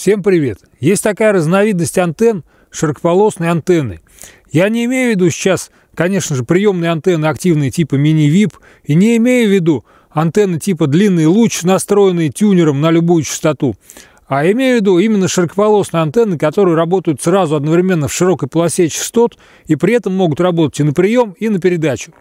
Всем привет! Есть такая разновидность антенн – широкополосные антенны. Я не имею в виду сейчас, конечно же, приемные антенны активные типа мини-VIP, и не имею в виду антенны типа длинный луч, настроенные тюнером на любую частоту, а имею в виду именно широкополосные антенны, которые работают сразу одновременно в широкой полосе частот и при этом могут работать и на прием, и на передачу.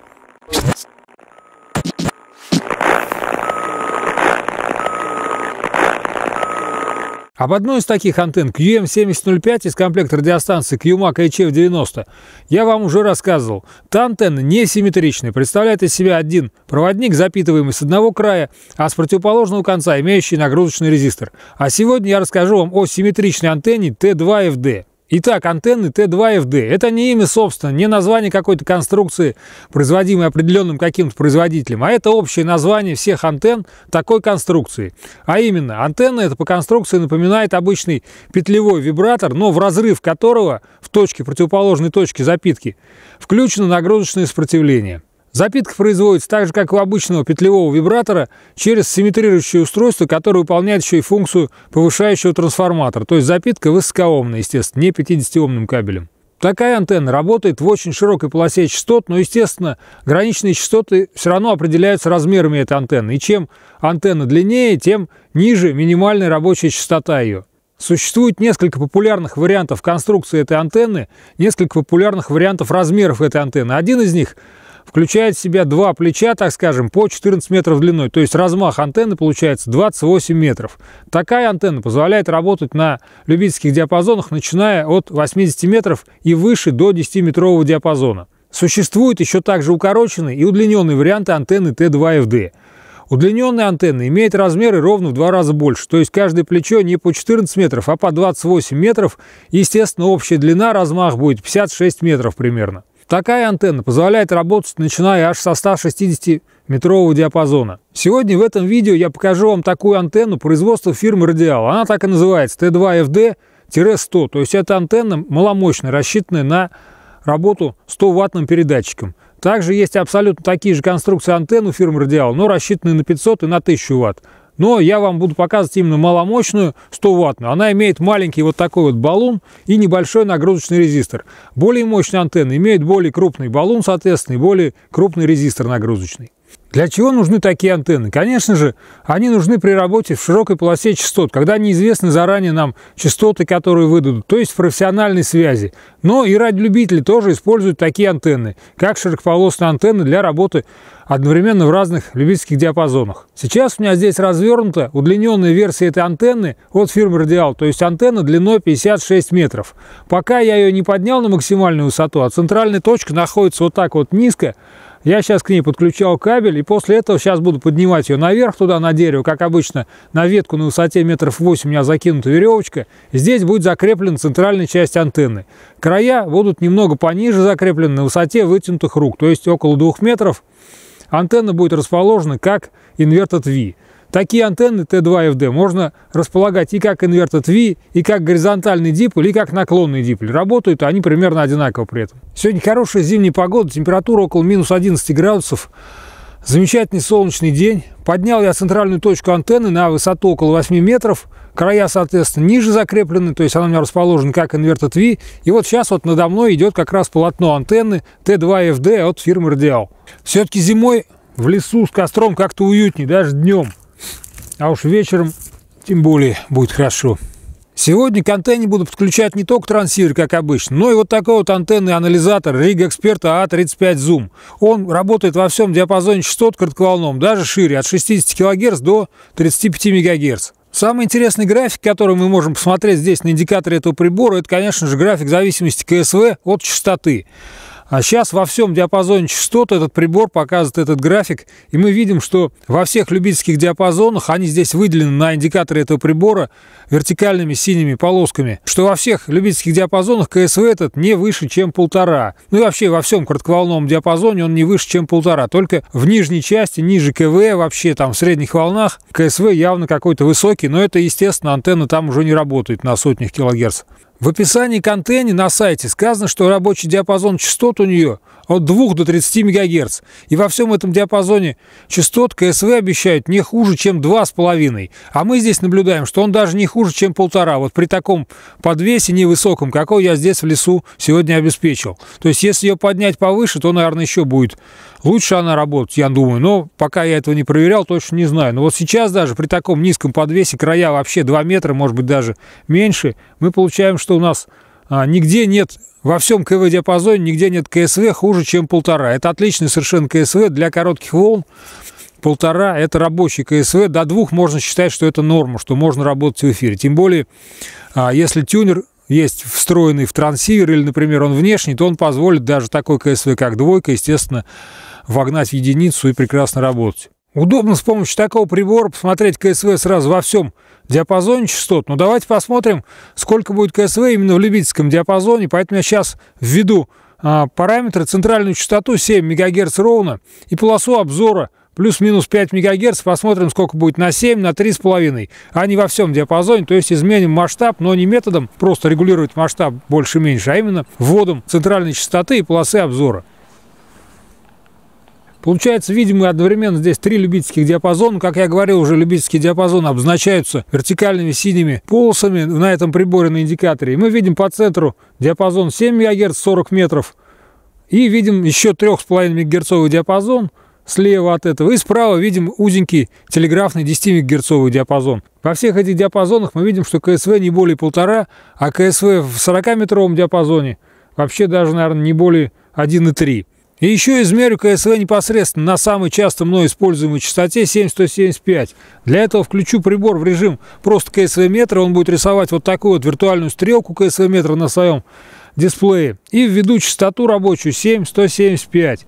Об одной из таких антенн, QM7005 из комплекта радиостанции QMAC HF90, я вам уже рассказывал. Та антенна несимметричная, представляет из себя один проводник, запитываемый с одного края, а с противоположного конца имеющий нагрузочный резистор. А сегодня я расскажу вам о симметричной антенне T2FD. Итак, антенны T2FD – это не имя, собственно, не название какой-то конструкции, производимой определенным каким-то производителем, а это общее название всех антенн такой конструкции. А именно, антенна эта по конструкции напоминает обычный петлевой вибратор, но в разрыв которого в точке, противоположной точке запитки, включено нагрузочное сопротивление. Запитка производится так же, как у обычного петлевого вибратора, через симметрирующее устройство, которое выполняет еще и функцию повышающего трансформатора. То есть запитка высокооомная, естественно, не 50-омным кабелем. Такая антенна работает в очень широкой полосе частот, но, естественно, граничные частоты все равно определяются размерами этой антенны. И чем антенна длиннее, тем ниже минимальная рабочая частота ее. Существует несколько популярных вариантов конструкции этой антенны, несколько популярных вариантов размеров этой антенны. Один из них включает в себя два плеча, так скажем, по 14 метров длиной. То есть размах антенны получается 28 метров. Такая антенна позволяет работать на любительских диапазонах, начиная от 80 метров и выше до 10-метрового диапазона. Существуют еще также укороченные и удлиненные варианты антенны T2FD. Удлиненная антенна имеет размеры ровно в 2 раза больше, то есть каждое плечо не по 14 метров, а по 28 метров. Естественно, общая длина, размах будет 56 метров примерно. Такая антенна позволяет работать, начиная аж со 160-метрового диапазона. Сегодня в этом видео я покажу вам такую антенну производства фирмы Radial. Она так и называется T2FD-100, то есть это антенна маломощная, рассчитанная на работу 100-ваттным передатчиком. Также есть абсолютно такие же конструкции антенн у фирмы Radial, но рассчитанные на 500 и на 1000 ватт. Но я вам буду показывать именно маломощную 100-ваттную. Она имеет маленький вот такой вот баллон и небольшой нагрузочный резистор. Более мощная антенна имеет более крупный баллон, соответственно, и более крупный резистор нагрузочный. Для чего нужны такие антенны? Конечно же, они нужны при работе в широкой полосе частот, когда неизвестны заранее нам частоты, которые выдадут, то есть в профессиональной связи. Но и радиолюбители тоже используют такие антенны, как широкополосные антенны для работы одновременно в разных любительских диапазонах. Сейчас у меня здесь развернута удлиненная версия этой антенны от фирмы Radial, то есть антенна длиной 56 метров. Пока я ее не поднял на максимальную высоту, а центральная точка находится вот так вот низко, я сейчас к ней подключал кабель, и после этого сейчас буду поднимать ее наверх, туда на дерево, как обычно, на ветку на высоте метров 8 у меня закинута веревочка. Здесь будет закреплена центральная часть антенны. Края будут немного пониже закреплены, на высоте вытянутых рук, то есть около 2 метров. Антенна будет расположена как Inverted V. Такие антенны T2FD можно располагать и как Inverted V, и как горизонтальный диполь, и как наклонный диполь. Работают они примерно одинаково при этом. Сегодня хорошая зимняя погода, температура около минус 11 градусов. Замечательный солнечный день. Поднял я центральную точку антенны на высоту около 8 метров. Края, соответственно, ниже закреплены, то есть она у меня расположена как Inverted V. И вот сейчас вот надо мной идет как раз полотно антенны T2FD от фирмы Radial. Все-таки зимой в лесу с костром как-то уютнее, даже днем. А уж вечером тем более будет хорошо. Сегодня к антенне буду подключать не только трансивер, как обычно, но и вот такой вот антенный анализатор Rig Expert A35 Zoom. Он работает во всем диапазоне частот коротковолновом, даже шире, от 60 кГц до 35 МГц. Самый интересный график, который мы можем посмотреть здесь на индикаторе этого прибора, это, конечно же, график зависимости КСВ от частоты. А сейчас во всем диапазоне частот этот прибор показывает этот график, и мы видим, что во всех любительских диапазонах, они здесь выделены на индикаторе этого прибора вертикальными синими полосками, что во всех любительских диапазонах КСВ этот не выше, чем 1,5. Ну и вообще во всем коротковолновом диапазоне он не выше, чем 1,5. Только в нижней части, ниже КВ, вообще там в средних волнах, КСВ явно какой-то высокий, но это, естественно, антенна там уже не работает на сотнях килогерц. В описании к антенне на сайте сказано, что рабочий диапазон частот у нее от 2 до 30 МГц. И во всем этом диапазоне частот КСВ обещают не хуже, чем 2,5. А мы здесь наблюдаем, что он даже не хуже, чем 1,5. Вот при таком подвесе невысоком, какой я здесь в лесу сегодня обеспечил. То есть если ее поднять повыше, то, наверное, еще будет лучше она работать, я думаю. Но пока я этого не проверял, точно не знаю. Но вот сейчас даже при таком низком подвесе, края вообще 2 метра, может быть даже меньше, мы получаем, что у нас нигде нет, во всем КВ-диапазоне нигде нет КСВ хуже, чем 1,5. Это отличный совершенно КСВ для коротких волн. 1,5 это рабочий КСВ. До 2 можно считать, что это норма, что можно работать в эфире. Тем более, если тюнер есть встроенный в трансивер или, например, он внешний, то он позволит даже такой КСВ, как 2, естественно, вогнать в единицу и прекрасно работать. Удобно с помощью такого прибора посмотреть КСВ сразу во всем диапазоне частот. Но давайте посмотрим, сколько будет КСВ именно в любительском диапазоне. Поэтому я сейчас введу параметры: центральную частоту 7 МГц ровно и полосу обзора плюс-минус 5 МГц. Посмотрим, сколько будет на 7, на 3,5, а не во всем диапазоне. То есть изменим масштаб, но не методом просто регулировать масштаб больше-меньше, а именно вводом центральной частоты и полосы обзора. Получается, видим мы одновременно здесь 3 любительских диапазона. Как я говорил, уже любительские диапазоны обозначаются вертикальными синими полосами на этом приборе, на индикаторе. И мы видим по центру диапазон 7 МГц, 40 метров. И видим еще 3,5 МГц диапазон слева от этого. И справа видим узенький телеграфный 10 МГц диапазон. Во всех этих диапазонах мы видим, что КСВ не более 1,5, а КСВ в 40-метровом диапазоне вообще даже, наверное, не более 1,3. И еще измерю КСВ непосредственно на самой часто мной используемой частоте 7175. Для этого включу прибор в режим просто КСВ-метра. Он будет рисовать вот такую вот виртуальную стрелку КСВ-метра на своем дисплее. И введу частоту рабочую 7175.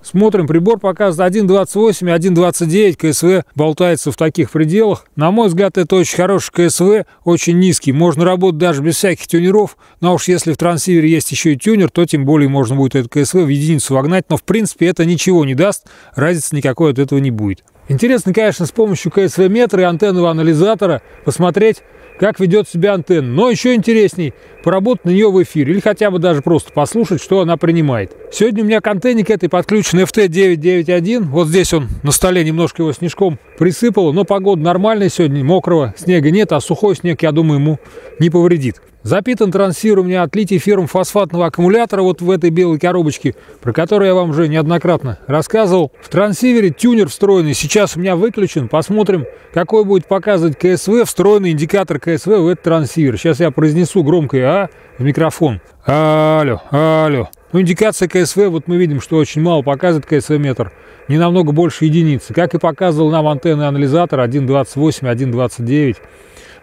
Смотрим, прибор показывает 1,28 и 1,29, КСВ болтается в таких пределах. На мой взгляд, это очень хороший КСВ, очень низкий. Можно работать даже без всяких тюнеров, но уж если в трансивере есть еще и тюнер, то тем более можно будет этот КСВ в единицу вогнать. Но в принципе это ничего не даст, разницы никакой от этого не будет. Интересно, конечно, с помощью КСВ-метра и антенного анализатора посмотреть, как ведет себя антенна. Но еще интересней поработать на нее в эфире или хотя бы даже просто послушать, что она принимает. Сегодня у меня к антенне к этой подключен FT991. Вот здесь он на столе, немножко его снежком присыпало, но погода нормальная сегодня, мокрого снега нет, а сухой снег, я думаю, ему не повредит. Запитан трансивер у меня от литий-феррум-фосфатного аккумулятора вот в этой белой коробочке, про которую я вам уже неоднократно рассказывал. В трансивере тюнер встроенный сейчас у меня выключен. Посмотрим, какой будет показывать КСВ, встроенный индикатор КСВ в этот трансивер. Сейчас я произнесу громкое «А» в микрофон. Алло, алло. Ну, индикация КСВ, вот мы видим, что очень мало показывает КСВ-метр. Не намного больше единицы. Как и показывал нам антенный анализатор 1,28, 1,29.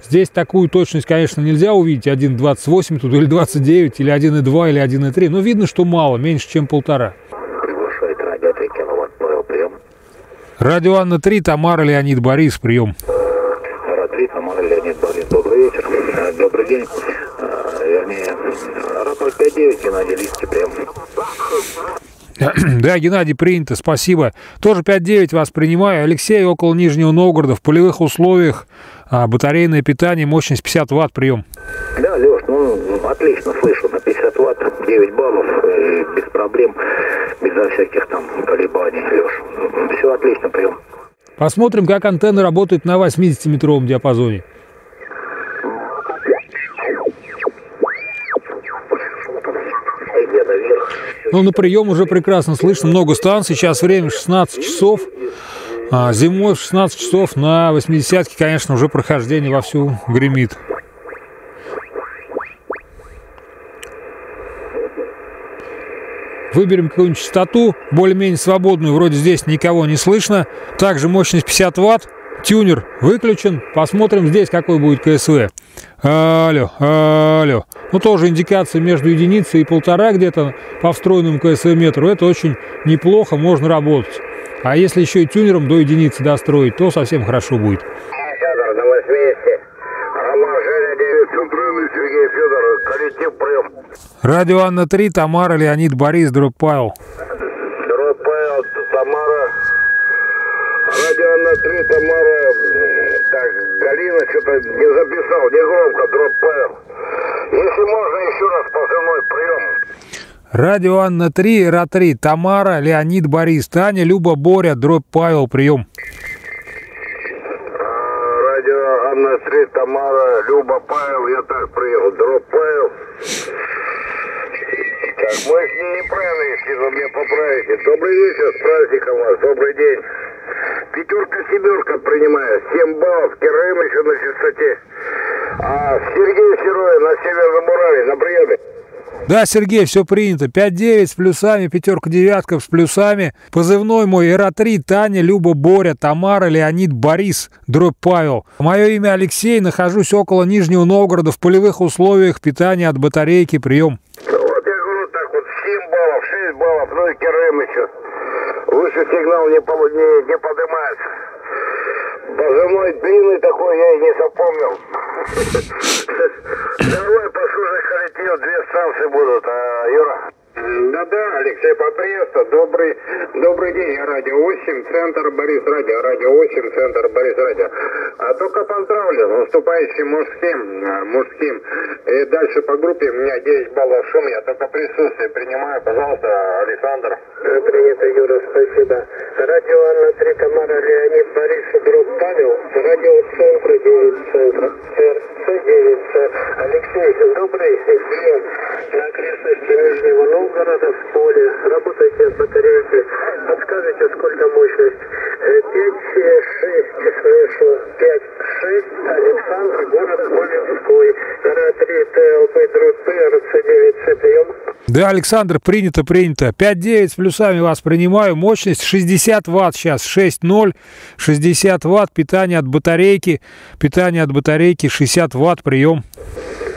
Здесь такую точность, конечно, нельзя увидеть, 1,28 тут, или 29, или 1,2, или 1,3, но видно, что мало, меньше, чем 1,5. Приглашает радио 3 киловатт, прием. Радио Анна 3, Тамара, Леонид, Борис, прием. Радио 3, Тамара, Леонид, Борис, добрый вечер, добрый день, вернее, Рапорт 5.9, Геннадий, Лиски, прием. Да, Геннадий, принято, спасибо. Тоже 5.9 вас принимаю. Алексей, около Нижнего Новгорода, в полевых условиях, батарейное питание, мощность 50 Вт, прием. Да, Леш, ну, отлично слышу, на 50 Вт, 9 баллов, без проблем, безо всяких там колебаний, Леш. Все отлично, прием. Посмотрим, как антенна работает на 80-метровом диапазоне. Ну, на прием уже прекрасно слышно, много станций, сейчас время 16 часов, зимой в 16 часов на 80-ке, конечно, уже прохождение вовсю гремит. Выберем какую-нибудь частоту, более-менее свободную, вроде здесь никого не слышно, также мощность 50 Вт, тюнер выключен, посмотрим здесь, какой будет КСВ. Алло, алло. Ну, тоже индикация между единицей и 1,5 где-то по встроенному КСВ-метру. Это очень неплохо, можно работать. А если еще и тюнером до единицы достроить, то совсем хорошо будет. Федор, на 80. Роман, Женя, 9, центральный, Сергей, Федор, коллектив, прием. Радио Анна 3, Тамара, Леонид, Борис, дробь Павел. Дробь Павел, Тамара. Радио Анна Анна-3, Тамара, так, Галина, что-то не записал, не громко, дроп Павел. Если можно, еще раз позывной прием. Радио Анна-3, Ра-3, Тамара, Леонид, Борис, Таня, Люба, Боря, дробь Павел, прием. Радио Анна-3, Тамара, Люба, Павел, я так приехал, дроп Павел. Так, мы с ней неправильно, если вы меня поправите. Добрый вечер, с праздником вас, добрый день. Пятерка-семерка принимаю, 7 баллов, Кераим еще на частоте. А Сергей Серой на Северном Урале, на приеме. Да, Сергей, все принято. 5-9 с плюсами, пятерка-девятка с плюсами. Позывной мой Ра-3, Таня, Люба, Боря, Тамара, Леонид, Борис, дробь Павел. Мое имя Алексей, нахожусь около Нижнего Новгорода в полевых условиях, питания от батарейки, прием. Вот я говорю так вот, 7 баллов, 6 баллов, ну и Кераим еще. Выше сигнал не поднимается. Позывной длинный такой, я и не запомнил. Давай, послушай, летел, 2 станции будут, Юра. Да-да, Алексей, поприветствую. Добрый день, Радио 8, Центр Борис Радио. Радио 8, Центр Борис Радио. А только поздравлю, наступающим мужским. И дальше по группе, у меня 9 баллов шум, я только присутствие принимаю. Пожалуйста, Александр. Принято, Юра, спасибо. Радио Анна-3, Тамара, Леонид, Борис, друг Павел. Радио Центр 9, Центр. РЦ9. Алексей, добрый день. На окрестности Нижнего Новгорода в поле. Работаете от батарейки. Подскажите, сколько мощность? 5-6, слышу. 5-6. Александр, город Полевской. Ра-3, ТЛП, дробь П, РЦ9, прием. Да, Александр, принято. 5-9 с плюсами вас принимаю. Мощность 60 ватт сейчас. 6-0. 60 ватт. Питание от батарейки. 60 ватт. Прием.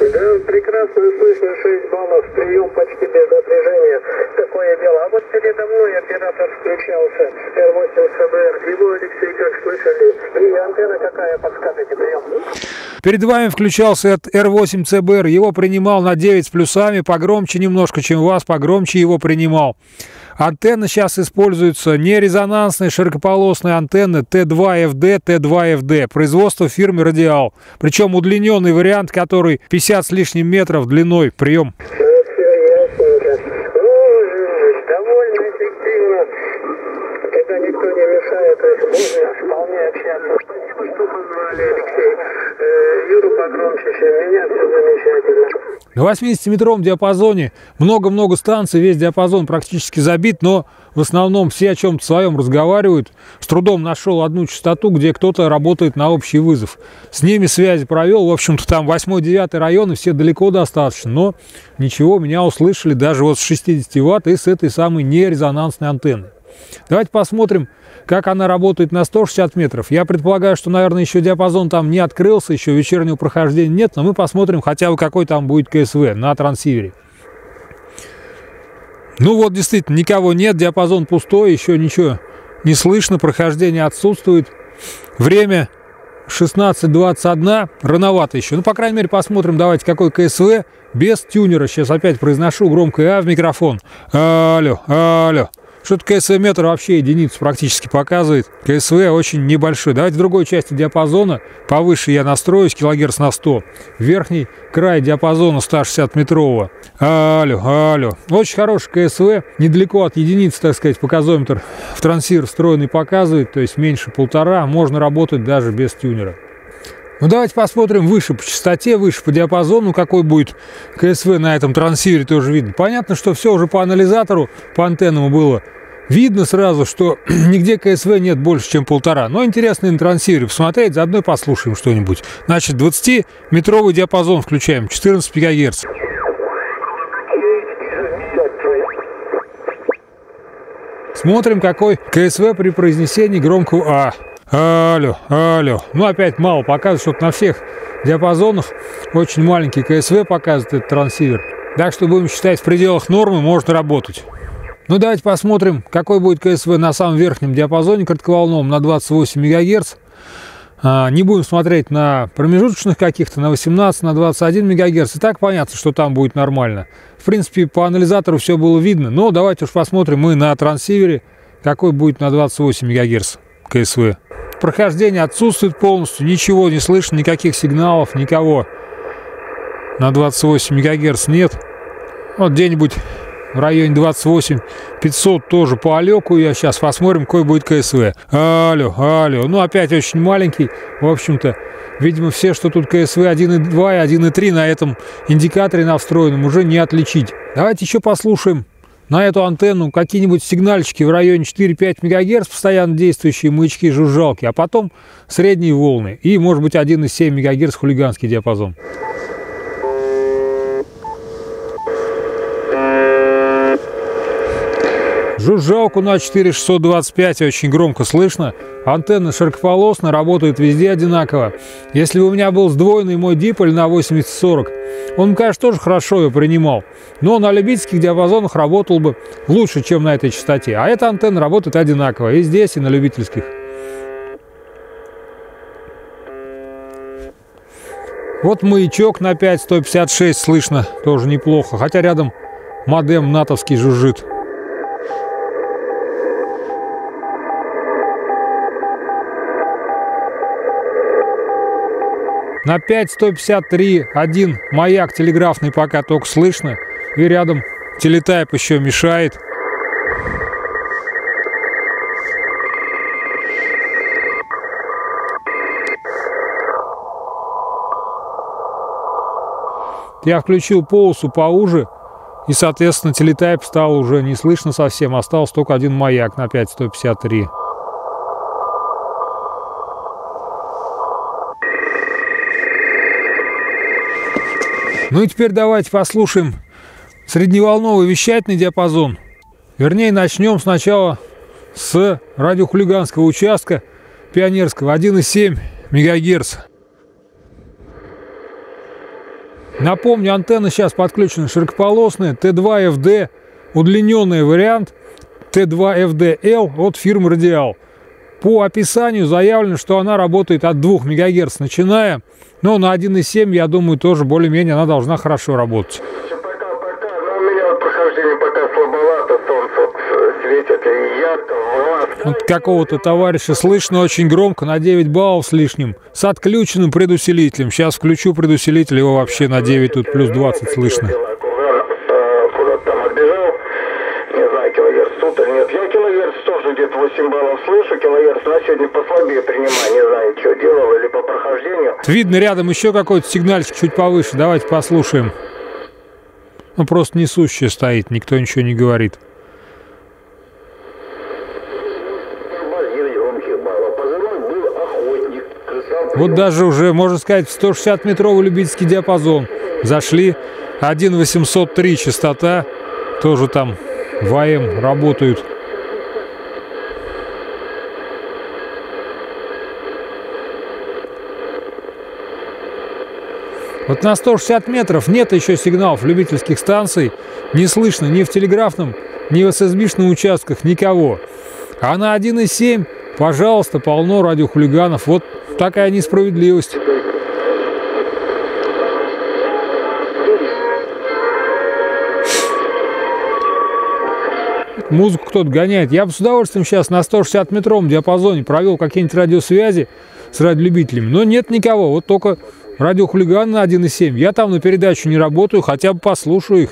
Да, прекрасно слышно. 6 баллов. Прием почти без напряжения. Такое дело. А вот передо мной оператор включался. Р8 ЦБР. Его, Алексей, как слышали. И антенна какая, подскажите, прием. Перед вами включался Р8 ЦБР. Его принимал на 9 с плюсами. Погромче немножко, чем вас. Погромче его принимал. Антенна сейчас используется не резонансные широкополосные антенны Т2ФД, Т2ФД. Производство фирмы Радиал. Причем удлиненный вариант, который 50 с лишним метров длиной. Прием. Довольно эффективно. Когда никто не мешает, можно вполне общаться. Спасибо, что позвали, Алексей. Юру погромче, чем меня, все замечательно. На 80-метровом диапазоне много-много станций, весь диапазон практически забит, но в основном все о чем-то своем разговаривают. С трудом нашел одну частоту, где кто-то работает на общий вызов. С ними связи провел, в общем-то там 8-9 районы, все далеко достаточно, но ничего, меня услышали даже вот с 60 ватт и с этой самой нерезонансной антенны. Давайте посмотрим, как она работает на 160 метров. Я предполагаю, что, наверное, еще диапазон там не открылся, еще вечернего прохождения нет, но мы посмотрим хотя бы, какой там будет КСВ на трансивере. Ну вот, действительно, никого нет, диапазон пустой, еще ничего не слышно, прохождение отсутствует. Время 16:21, рановато еще. Ну, по крайней мере, посмотрим, давайте, какой КСВ без тюнера. Сейчас опять произношу громкое «а» в микрофон. Алло, алло. Что-то КСВ-метр вообще единицу практически показывает. КСВ очень небольшой. Давайте в другой части диапазона. Повыше я настроюсь, килогерц на 100. Верхний край диапазона 160-метрового. Алло, алло. Очень хороший КСВ. Недалеко от единицы, так сказать, показометр в трансивер встроенный показывает. То есть меньше 1,5. Можно работать даже без тюнера. Ну, давайте посмотрим выше по частоте, выше по диапазону, какой будет КСВ на этом трансивере, тоже видно. Понятно, что все уже по анализатору, по антеннам было видно сразу, что нигде КСВ нет больше, чем 1,5. Но интересно на трансивере посмотреть, заодно послушаем что-нибудь. Значит, 20-метровый диапазон включаем, 14 МГц. Смотрим, какой КСВ при произнесении громкого «а». Алло, алло. Ну, опять мало показывает, что на всех диапазонах очень маленький КСВ показывает этот трансивер. Так что будем считать, в пределах нормы можно работать. Ну, давайте посмотрим, какой будет КСВ на самом верхнем диапазоне коротковолновом на 28 МГц. Не будем смотреть на промежуточных каких-то, на 18, на 21 МГц. И так понятно, что там будет нормально. В принципе, по анализатору все было видно. Но давайте уж посмотрим мы на трансивере, какой будет на 28 МГц КСВ. Вот прохождение отсутствует полностью, ничего не слышно, никаких сигналов, никого. На 28 МГц нет. Вот где-нибудь в районе 28-500 тоже по Алеку. Я сейчас посмотрим, какой будет КСВ. Алло, алло. Ну, опять очень маленький. В общем-то, видимо, все, что тут КСВ 1.2 и 1.3 на этом индикаторе на встроенном, уже не отличить. Давайте еще послушаем на эту антенну какие-нибудь сигнальчики в районе 4-5 МГц, постоянно действующие маячки, жужжалки, а потом средние волны. И, может быть, 1,7 МГц хулиганский диапазон. Жужжалку на 4625 очень громко слышно. Антенна широкополосная, работает везде одинаково. Если бы у меня был сдвоенный мой диполь на 8040, он, конечно, тоже хорошо ее принимал. Но на любительских диапазонах работал бы лучше, чем на этой частоте. А эта антенна работает одинаково и здесь, и на любительских. Вот маячок на 5156 слышно, тоже неплохо. Хотя рядом модем натовский жужжит. На 5153 один маяк телеграфный пока только слышно. И рядом телетайп еще мешает. Я включил полосу поуже. И, соответственно, телетайп стал уже не слышно совсем. Остался только один маяк на 5153. Ну и теперь давайте послушаем средневолновый вещательный диапазон. Вернее, начнем сначала с радиохулиганского участка пионерского 1,7 МГц. Напомню, антенна сейчас подключена широкополосная Т2FD, удлиненный вариант Т2FDL от фирмы Radial. По описанию заявлено, что она работает от 2 МГц начиная, но на 1,7, я думаю, тоже более-менее она должна хорошо работать. Пока, но у меня прохождение пока слабовато, солнце светит и ярко, влажно. Вот какого-то товарища слышно очень громко, на 9 баллов с лишним, с отключенным предусилителем. Сейчас включу предусилитель, его вообще на 9, тут плюс 20 слышно. Куда-то там отбежал, не знаю, килогерц суток, нет, я килогерц тоже где-то 8 баллов слышу, килогерц на сегодня послабее принимаю, не знаю, что делал, или по прохождению. Видно рядом еще какой-то сигнальчик чуть повыше, давайте послушаем. Ну, просто несущая стоит, никто ничего не говорит. Вот даже уже, можно сказать, 160-метровый любительский диапазон. Зашли, 1,803 частота, тоже там в АМ работают. Вот на 160 метров нет еще сигналов любительских станций, не слышно ни в телеграфном, ни в ССБшном участках никого. А на 1,7, пожалуйста, полно радиохулиганов. Вот такая несправедливость. Музыку кто-то гоняет. Я бы с удовольствием сейчас на 160-метровом диапазоне провел какие-нибудь радиосвязи с радиолюбителями, но нет никого. Вот только радиохулиган на 1,7. Я там на передачу не работаю, хотя бы послушаю их.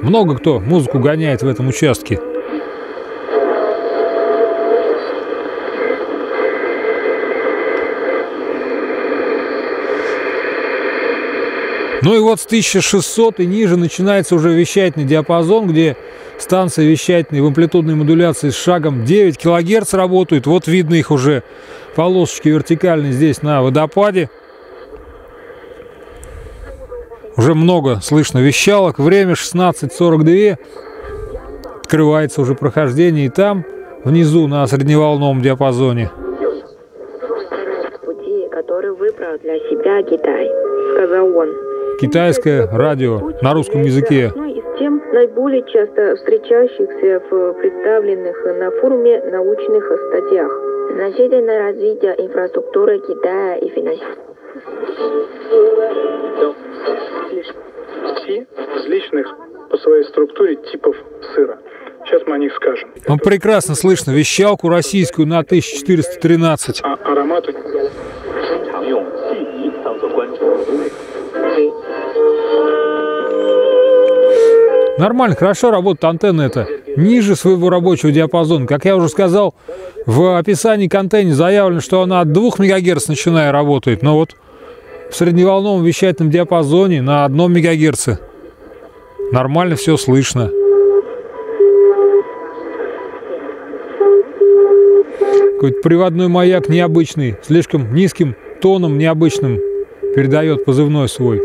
Много кто музыку гоняет в этом участке. Ну и вот с 1600 и ниже начинается уже вещательный диапазон, где станции вещательные в амплитудной модуляции с шагом 9 кГц работают. Вот видно их уже полосочки вертикальные здесь на водопаде. Уже много слышно вещалок. Время 16:42. Открывается уже прохождение и там, внизу на средневолновом диапазоне. Пути, который выбрал для себя Китай, сказал он. Китайское радио на русском языке. Одной из тем наиболее часто встречающихся в представленных на форуме научных статьях. Значительное развитие инфраструктуры Китая и финансирование. Ну, прекрасно слышно вещалку российскую на 1413. Ароматы. Нормально, хорошо работает антенна эта. Ниже своего рабочего диапазона. Как я уже сказал, в описании к антенне заявлено, что она от 2 МГц начиная работает. Но вот в средневолновом вещательном диапазоне на 1 МГц нормально все слышно. Какой-то приводной маяк необычный, слишком низким тоном необычным передает позывной свой.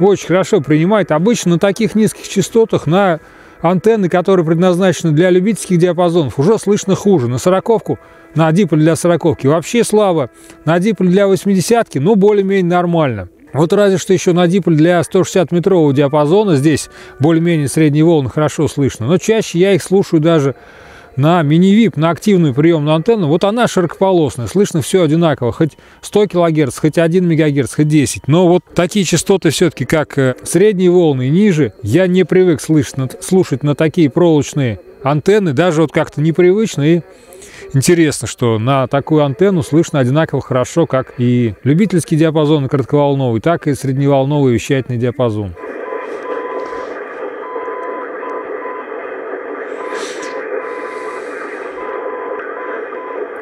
Очень хорошо принимает. Обычно на таких низких частотах, на антенны, которые предназначены для любительских диапазонов, уже слышно хуже. На 40-ку, на диполь для 40-ки вообще слабо. На диполь для 80-ки, ну, более-менее нормально. Вот разве что еще на диполь для 160-метрового диапазона здесь более-менее средние волны хорошо слышно. Но чаще я их слушаю даже на мини-вип, на активную приемную антенну. Вот она широкополосная, слышно все одинаково. Хоть 100 кГц, хоть 1 МГц, хоть 10. Но вот такие частоты все-таки, как средние волны и ниже, я не привык слушать на такие проволочные антенны. Даже вот как-то непривычно и интересно, что на такую антенну слышно одинаково хорошо, как и любительский диапазон коротковолновый, так и средневолновый вещательный диапазон.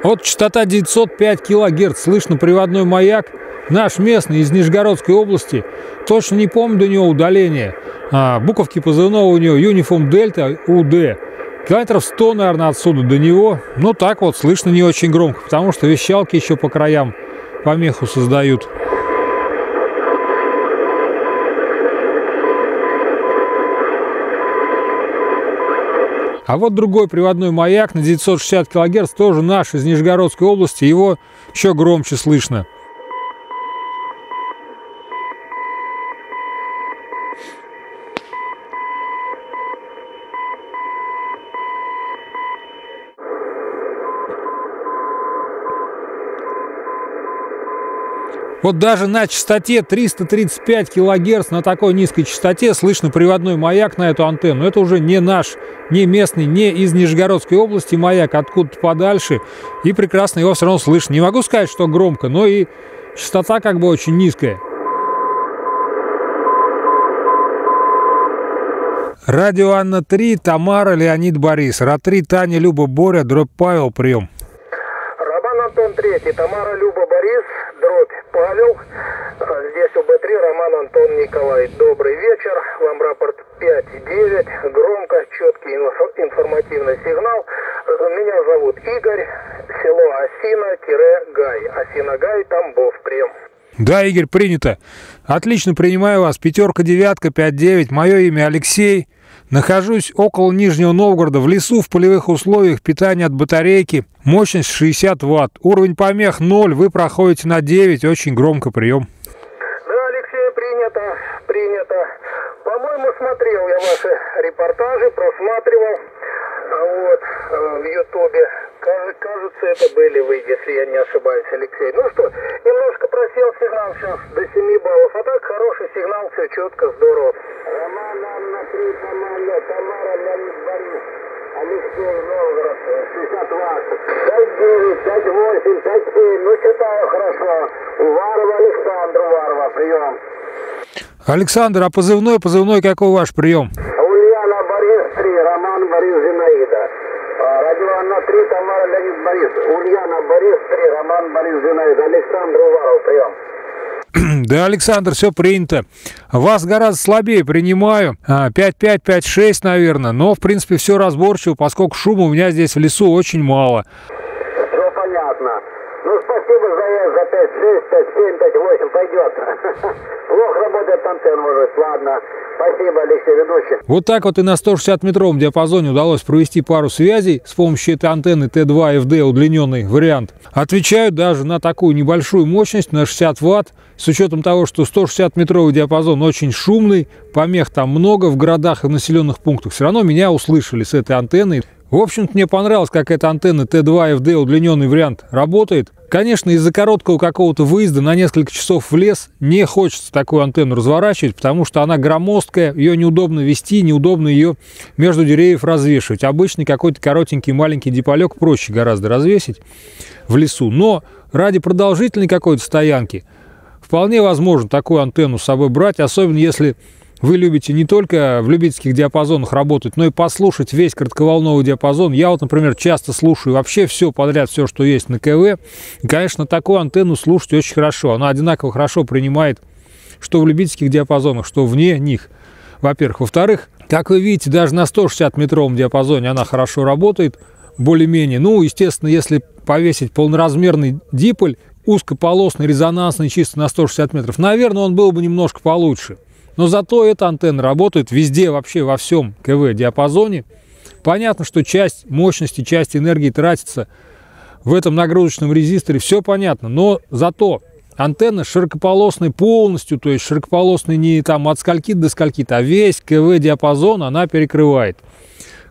Вот частота 905 кГц, слышно приводной маяк. Наш местный из Нижегородской области, точно не помню до него удаления. Буковки позывного у него Uniform Delta UD. Километров 100, наверное, отсюда до него. Ну так вот, слышно не очень громко, потому что вещалки еще по краям помеху создают. А вот другой приводной маяк на 960 кГц, тоже наш, из Нижегородской области, его еще громче слышно. Вот даже на частоте 335 кГц, на такой низкой частоте, слышно приводной маяк на эту антенну. Это уже не наш, не местный, не из Нижегородской области маяк, откуда-то подальше. И прекрасно его все равно слышно. Не могу сказать, что громко, но и частота как бы очень низкая. Радио Анна-3, Тамара, Леонид, Борис. Ра-3, Таня, Люба, Боря, дробь Павел, прием. Роман Антон 3, Тамара, Люба, Борис, дробь Павел. Здесь УБ-3, Роман Антон Николай. Добрый вечер. Вам рапорт 5.9. Громко, четкий информативный сигнал. Меня зовут Игорь. Село Осина-Гай. Осина-Гай, Тамбов. Прием. Да, Игорь, принято. Отлично принимаю вас. 5, 9, 5, 9. Мое имя Алексей. Нахожусь около Нижнего Новгорода, в лесу, в полевых условиях, питание от батарейки, мощность 60 Вт. Уровень помех 0, вы проходите на 9, очень громко, прием. Да, Алексей, принято. По-моему, смотрел я ваши репортажи, просматривал в Ютубе. Кажется, это были вы, если я не ошибаюсь, Алексей. Ну что, немножко просел сигнал сейчас до 7 баллов, а так хороший сигнал, все четко, здорово. Роман Анна-3, Тамара, Леонид, Борис, Алексей, Новгород, 60 Вт, 5-9, 5-8, 5-7, ну считаю хорошо. Уварова Александр, Уварова, прием. Александр, а позывной какой ваш прием? Ульяна, Борис, 3, Роман, Борис, Зинаида. Радио Анна-3, Тамара, Леонид, Борис. Ульяна, Борис, 3, Роман, Борис, Зинаида. Александр, Уваров, прием. Да, Александр, все принято. Вас гораздо слабее принимаю. 5-5, 5-6, наверное. Но, в принципе, все разборчиво, поскольку шума у меня здесь в лесу очень мало. Все понятно. Ну, спасибо за 5-6, 5-7, 5-8. Пойдет. Плохо работает антенна, может. Ладно. Спасибо, Алексей, ведущий. Вот так вот и на 160-метровом диапазоне удалось провести пару связей с помощью этой антенны Т2FD, удлиненный вариант. Отвечают даже на такую небольшую мощность, на 60 Вт, с учетом того, что 160-метровый диапазон очень шумный, помех там много в городах и в населенных пунктах. Все равно меня услышали с этой антенной. В общем-то, мне понравилось, как эта антенна Т2FD, удлиненный вариант, работает. Конечно, из-за короткого какого-то выезда на несколько часов в лес не хочется такую антенну разворачивать, потому что она громоздкая, ее неудобно вести, неудобно ее между деревьев развешивать. Обычный какой-то коротенький маленький диполек проще гораздо развесить в лесу. Но ради продолжительной какой-то стоянки вполне возможно такую антенну с собой брать, особенно если вы любите не только в любительских диапазонах работать, но и послушать весь коротковолновый диапазон. Я вот, например, часто слушаю вообще все подряд, все, что есть на КВ. И, конечно, такую антенну слушать очень хорошо. Она одинаково хорошо принимает что в любительских диапазонах, что вне них, во-первых. Во-вторых, как вы видите, даже на 160-метровом диапазоне она хорошо работает, более-менее. Ну, естественно, если повесить полноразмерный диполь, узкополосный, резонансный, чисто на 160 метров, наверное, он был бы немножко получше. Но зато эта антенна работает везде, вообще во всем КВ-диапазоне. Понятно, что часть мощности, часть энергии тратится в этом нагрузочном резисторе, все понятно. Но зато антенна широкополосная полностью, то есть широкополосная не там от скольки до скольки, а весь КВ-диапазон она перекрывает.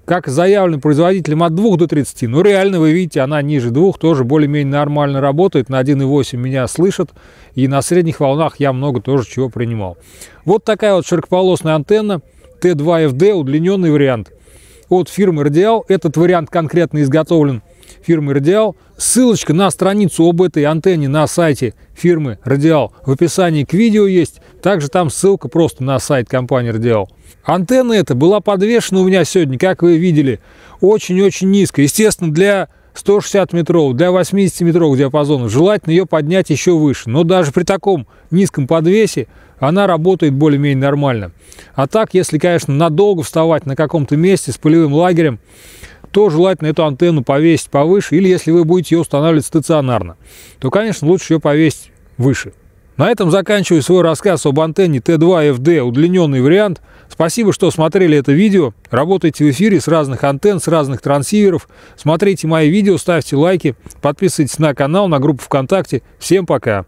Как заявлено производителем от 2 до 30. Но реально, вы видите, она ниже 2, тоже более-менее нормально работает. На 1,8 меня слышат. И на средних волнах я много тоже чего принимал. Вот такая вот широкополосная антенна T2FD, удлиненный вариант от фирмы Radial. Этот вариант конкретно изготовлен фирмой Radial. Ссылочка на страницу об этой антенне на сайте фирмы Radial в описании к видео есть. Также там ссылка просто на сайт компании Radial. Антенна эта была подвешена у меня сегодня, как вы видели, очень-очень низко. Естественно, для 160-метрового, для 80-метровых диапазонов желательно ее поднять еще выше. Но даже при таком низком подвесе она работает более-менее нормально. А так, если, конечно, надолго вставать на каком-то месте с полевым лагерем, то желательно эту антенну повесить повыше. Или если вы будете ее устанавливать стационарно, то, конечно, лучше ее повесить выше. На этом заканчиваю свой рассказ об антенне T2FD, удлиненный вариант. Спасибо, что смотрели это видео. Работайте в эфире с разных антенн, с разных трансиверов. Смотрите мои видео, ставьте лайки, подписывайтесь на канал, на группу ВКонтакте. Всем пока!